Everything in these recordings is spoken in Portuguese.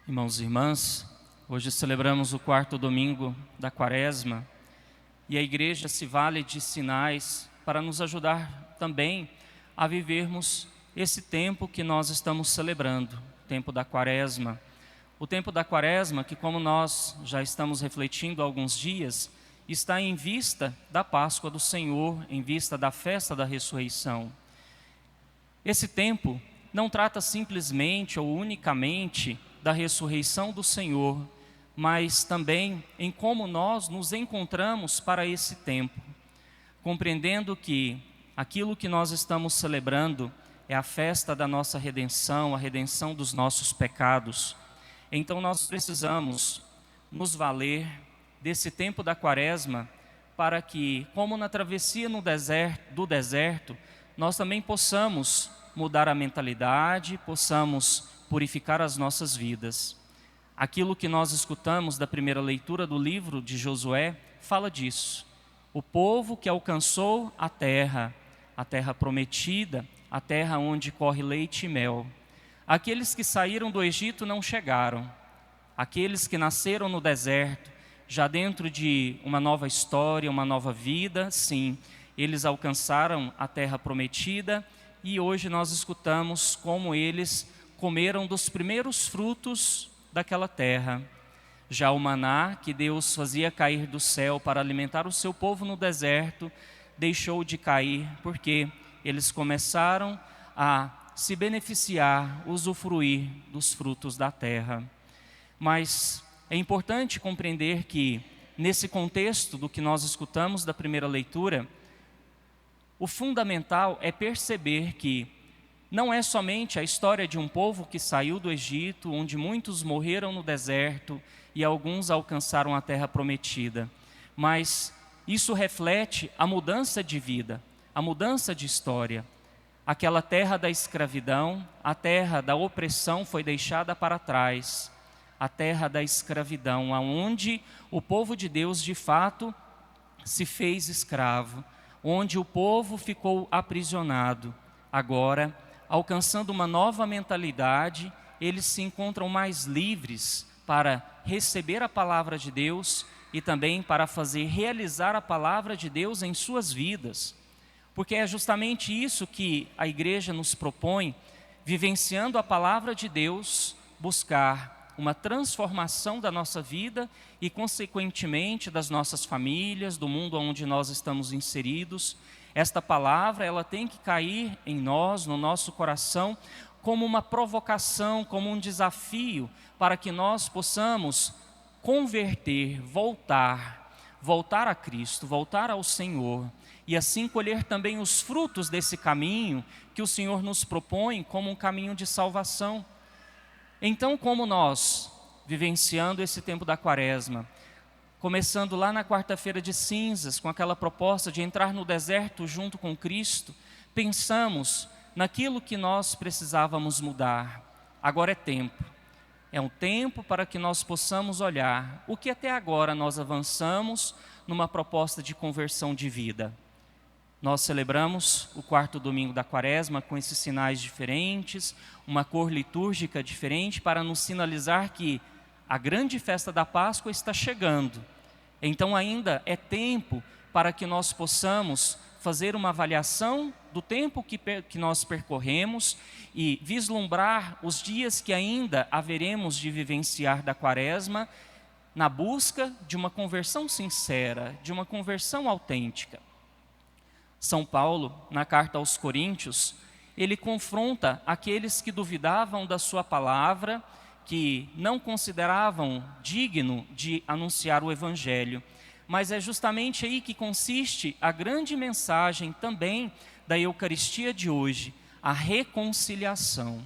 Irmãos e irmãs, hoje celebramos o quarto domingo da Quaresma e a Igreja se vale de sinais para nos ajudar também a vivermos esse tempo que nós estamos celebrando, o tempo da Quaresma. O tempo da Quaresma que, como nós já estamos refletindo há alguns dias, está em vista da Páscoa do Senhor, em vista da festa da ressurreição. Esse tempo não trata simplesmente ou unicamente da ressurreição do Senhor, mas também em como nós nos encontramos para esse tempo, compreendendo que aquilo que nós estamos celebrando é a festa da nossa redenção, a redenção dos nossos pecados. Então nós precisamos nos valer desse tempo da Quaresma para que, como na travessia do deserto, nós também possamos mudar a mentalidade, possamos purificar as nossas vidas. Aquilo que nós escutamos da primeira leitura do livro de Josué fala disso. O povo que alcançou a terra prometida, a terra onde corre leite e mel. Aqueles que saíram do Egito não chegaram. Aqueles que nasceram no deserto, já dentro de uma nova história, uma nova vida, sim, eles alcançaram a terra prometida e hoje nós escutamos como eles comeram dos primeiros frutos daquela terra. Já o maná que Deus fazia cair do céu para alimentar o seu povo no deserto, deixou de cair porque eles começaram a se beneficiar, usufruir dos frutos da terra. Mas é importante compreender que, nesse contexto do que nós escutamos da primeira leitura, o fundamental é perceber que não é somente a história de um povo que saiu do Egito, onde muitos morreram no deserto e alguns alcançaram a terra prometida, mas isso reflete a mudança de vida, a mudança de história. Aquela terra da escravidão, a terra da opressão foi deixada para trás. A terra da escravidão, aonde o povo de Deus de fato se fez escravo, onde o povo ficou aprisionado. Agora, alcançando uma nova mentalidade, eles se encontram mais livres para receber a palavra de Deus e também para fazer realizar a palavra de Deus em suas vidas. Porque é justamente isso que a igreja nos propõe, vivenciando a palavra de Deus, buscar uma transformação da nossa vida e, consequentemente, das nossas famílias, do mundo onde nós estamos inseridos. Esta palavra, ela tem que cair em nós, no nosso coração, como uma provocação, como um desafio, para que nós possamos converter, voltar a Cristo, voltar ao Senhor, e assim colher também os frutos desse caminho que o Senhor nos propõe como um caminho de salvação. Então, como nós, vivenciando esse tempo da Quaresma, começando lá na quarta-feira de cinzas, com aquela proposta de entrar no deserto junto com Cristo, pensamos naquilo que nós precisávamos mudar. Agora é tempo. É um tempo para que nós possamos olhar o que até agora nós avançamos numa proposta de conversão de vida. Nós celebramos o quarto domingo da Quaresma com esses sinais diferentes, uma cor litúrgica diferente para nos sinalizar que a grande festa da Páscoa está chegando. Então ainda é tempo para que nós possamos fazer uma avaliação do tempo que nós percorremos e vislumbrar os dias que ainda haveremos de vivenciar da Quaresma na busca de uma conversão sincera, de uma conversão autêntica. São Paulo, na carta aos Coríntios, ele confronta aqueles que duvidavam da sua palavra, que não consideravam digno de anunciar o Evangelho. Mas é justamente aí que consiste a grande mensagem também da Eucaristia de hoje, a reconciliação.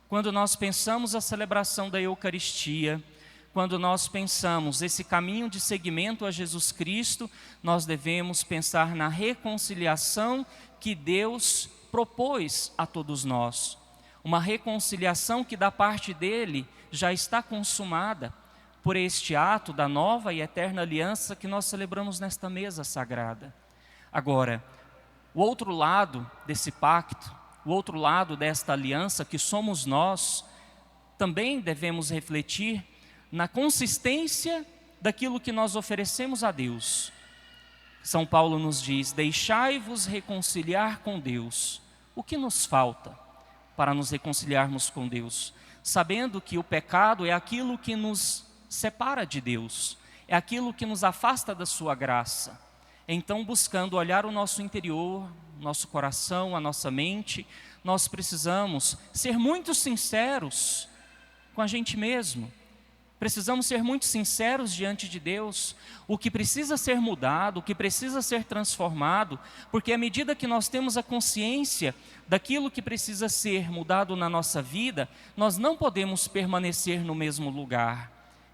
Quando nós pensamos a celebração da Eucaristia, quando nós pensamos esse caminho de seguimento a Jesus Cristo, nós devemos pensar na reconciliação que Deus propôs a todos nós. Uma reconciliação que da parte dele já está consumada por este ato da nova e eterna aliança que nós celebramos nesta mesa sagrada. Agora, o outro lado desse pacto, o outro lado desta aliança que somos nós, também devemos refletir na consistência daquilo que nós oferecemos a Deus. São Paulo nos diz: deixai-vos reconciliar com Deus. O que nos falta para nos reconciliarmos com Deus? Sabendo que o pecado é aquilo que nos separa de Deus, é aquilo que nos afasta da sua graça. Então, buscando olhar o nosso interior, nosso coração, a nossa mente, nós precisamos ser muito sinceros com a gente mesmo. Precisamos ser muito sinceros diante de Deus, o que precisa ser mudado, o que precisa ser transformado, porque à medida que nós temos a consciência daquilo que precisa ser mudado na nossa vida, nós não podemos permanecer no mesmo lugar.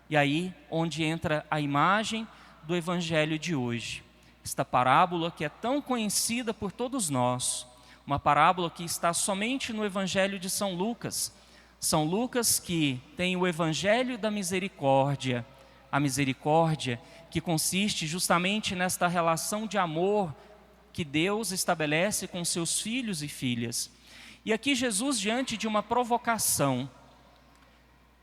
E aí, onde entra a imagem do Evangelho de hoje, esta parábola que é tão conhecida por todos nós, uma parábola que está somente no Evangelho de São Lucas. São Lucas que tem o Evangelho da misericórdia, a misericórdia que consiste justamente nesta relação de amor que Deus estabelece com seus filhos e filhas. E aqui Jesus, diante de uma provocação,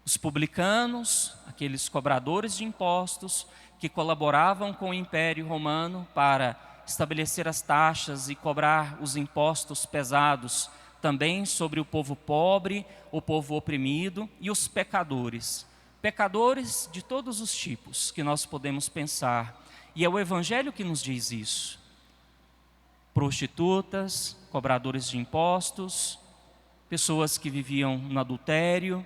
os publicanos, aqueles cobradores de impostos que colaboravam com o Império Romano para estabelecer as taxas e cobrar os impostos pesados também sobre o povo pobre, o povo oprimido e os pecadores. Pecadores de todos os tipos que nós podemos pensar. E é o Evangelho que nos diz isso. Prostitutas, cobradores de impostos, pessoas que viviam no adultério,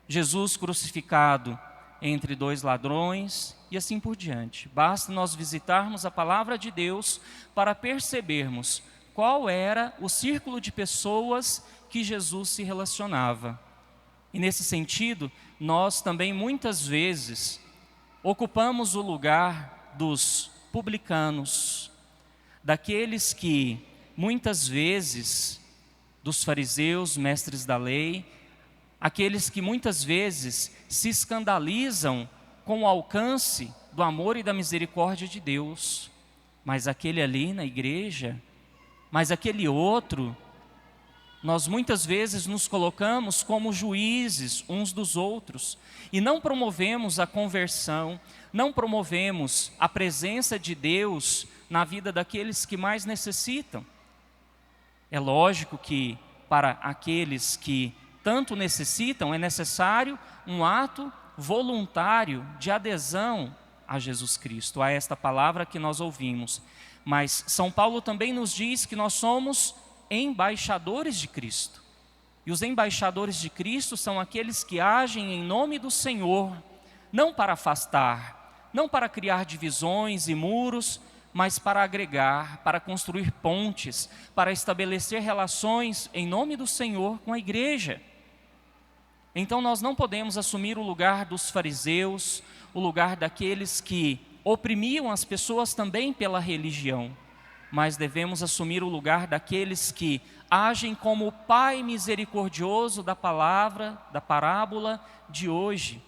Jesus crucificado entre dois ladrões e assim por diante. Basta nós visitarmos a palavra de Deus para percebermos qual era o círculo de pessoas que Jesus se relacionava. E nesse sentido, nós também muitas vezes ocupamos o lugar dos publicanos, daqueles que muitas vezes, dos fariseus, mestres da lei, aqueles que muitas vezes se escandalizam com o alcance do amor e da misericórdia de Deus. Mas aquele ali na igreja, mas aquele outro, nós muitas vezes nos colocamos como juízes uns dos outros e não promovemos a conversão, não promovemos a presença de Deus na vida daqueles que mais necessitam. É lógico que para aqueles que tanto necessitam é necessário um ato voluntário de adesão a Jesus Cristo, a esta palavra que nós ouvimos. Mas São Paulo também nos diz que nós somos embaixadores de Cristo. E os embaixadores de Cristo são aqueles que agem em nome do Senhor, não para afastar, não para criar divisões e muros, mas para agregar, para construir pontes, para estabelecer relações em nome do Senhor com a igreja. Então nós não podemos assumir o lugar dos fariseus, o lugar daqueles que oprimiam as pessoas também pela religião, mas devemos assumir o lugar daqueles que agem como o Pai misericordioso da palavra, da parábola de hoje.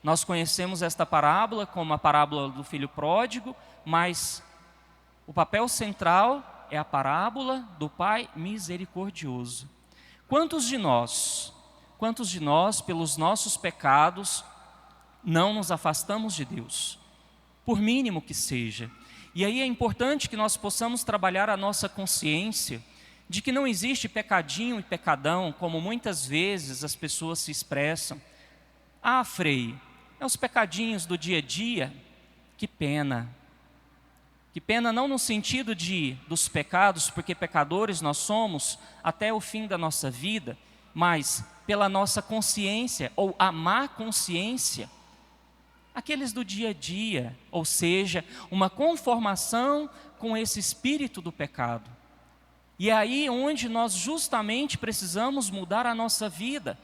Nós conhecemos esta parábola como a parábola do filho pródigo, mas o papel central é a parábola do Pai misericordioso. Quantos de nós, pelos nossos pecados, não nos afastamos de Deus? Por mínimo que seja. E aí é importante que nós possamos trabalhar a nossa consciência de que não existe pecadinho e pecadão, como muitas vezes as pessoas se expressam. Ah, Frei, é os pecadinhos do dia a dia? Que pena. Que pena não no sentido dos pecados, porque pecadores nós somos até o fim da nossa vida, mas pela nossa consciência ou a má consciência, aqueles do dia a dia, ou seja, uma conformação com esse espírito do pecado. E é aí onde nós justamente precisamos mudar a nossa vida,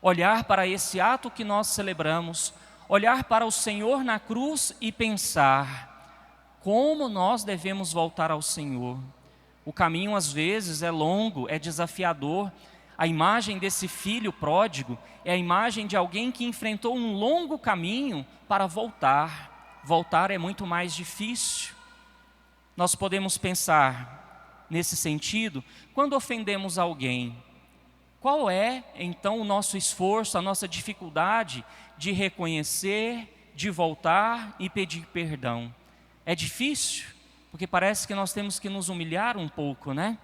olhar para esse ato que nós celebramos, olhar para o Senhor na cruz e pensar como nós devemos voltar ao Senhor. O caminho às vezes é longo, é desafiador. A imagem desse filho pródigo é a imagem de alguém que enfrentou um longo caminho para voltar. Voltar é muito mais difícil. Nós podemos pensar nesse sentido, quando ofendemos alguém, qual é então o nosso esforço, a nossa dificuldade de reconhecer, de voltar e pedir perdão? É difícil, porque parece que nós temos que nos humilhar um pouco, né?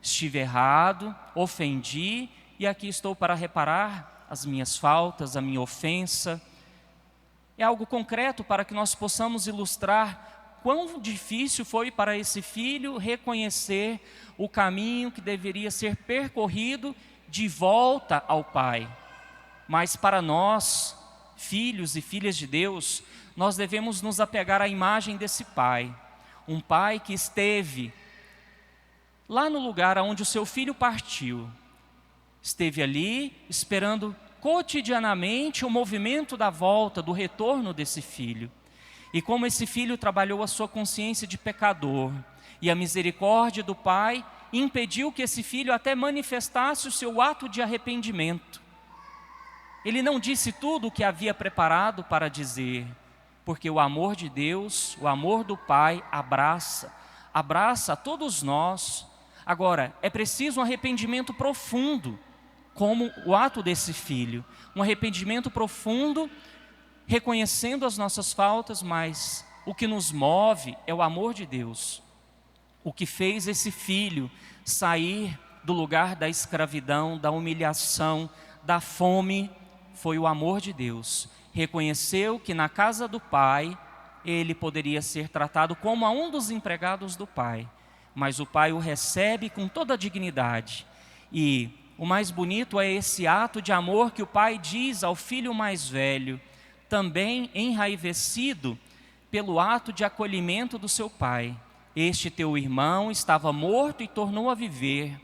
Estive errado, ofendi, e aqui estou para reparar as minhas faltas, a minha ofensa. É algo concreto para que nós possamos ilustrar quão difícil foi para esse filho reconhecer o caminho que deveria ser percorrido de volta ao Pai. Mas para nós, filhos e filhas de Deus, nós devemos nos apegar à imagem desse Pai. Um Pai que esteve lá no lugar onde o seu filho partiu. Esteve ali esperando cotidianamente o movimento da volta, do retorno desse filho. E como esse filho trabalhou a sua consciência de pecador, e a misericórdia do Pai impediu que esse filho até manifestasse o seu ato de arrependimento. Ele não disse tudo o que havia preparado para dizer, porque o amor de Deus, o amor do Pai abraça a todos nós. Agora, é preciso um arrependimento profundo, como o ato desse filho, um arrependimento profundo, reconhecendo as nossas faltas, mas o que nos move é o amor de Deus. O que fez esse filho sair do lugar da escravidão, da humilhação, da fome, foi o amor de Deus. Reconheceu que na casa do Pai, ele poderia ser tratado como um dos empregados do Pai, mas o Pai o recebe com toda a dignidade. E o mais bonito é esse ato de amor que o Pai diz ao filho mais velho, também enraivecido pelo ato de acolhimento do seu pai. Este teu irmão estava morto e tornou a viver,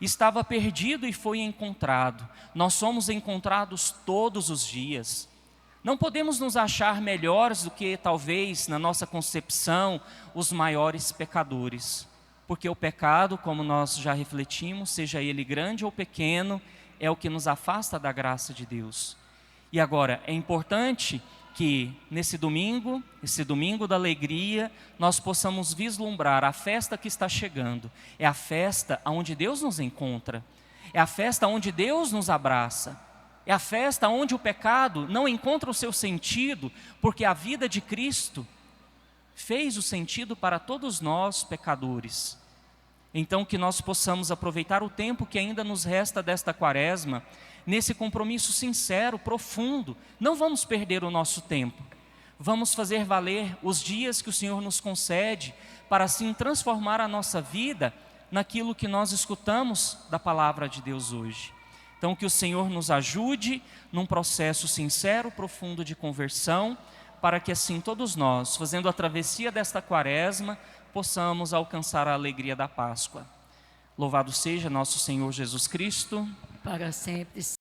estava perdido e foi encontrado. Nós somos encontrados todos os dias. Não podemos nos achar melhores do que talvez na nossa concepção os maiores pecadores. Porque o pecado, como nós já refletimos, seja ele grande ou pequeno, é o que nos afasta da graça de Deus. E agora, é importante que nesse domingo da alegria, nós possamos vislumbrar a festa que está chegando. É a festa onde Deus nos encontra, é a festa onde Deus nos abraça, é a festa onde o pecado não encontra o seu sentido, porque a vida de Cristo fez o sentido para todos nós pecadores. Então que nós possamos aproveitar o tempo que ainda nos resta desta quaresma, nesse compromisso sincero, profundo. Não vamos perder o nosso tempo. Vamos fazer valer os dias que o Senhor nos concede, para assim transformar a nossa vida naquilo que nós escutamos da palavra de Deus hoje. Então que o Senhor nos ajude num processo sincero, profundo de conversão, para que assim todos nós, fazendo a travessia desta quaresma, possamos alcançar a alegria da Páscoa. Louvado seja nosso Senhor Jesus Cristo. Para sempre.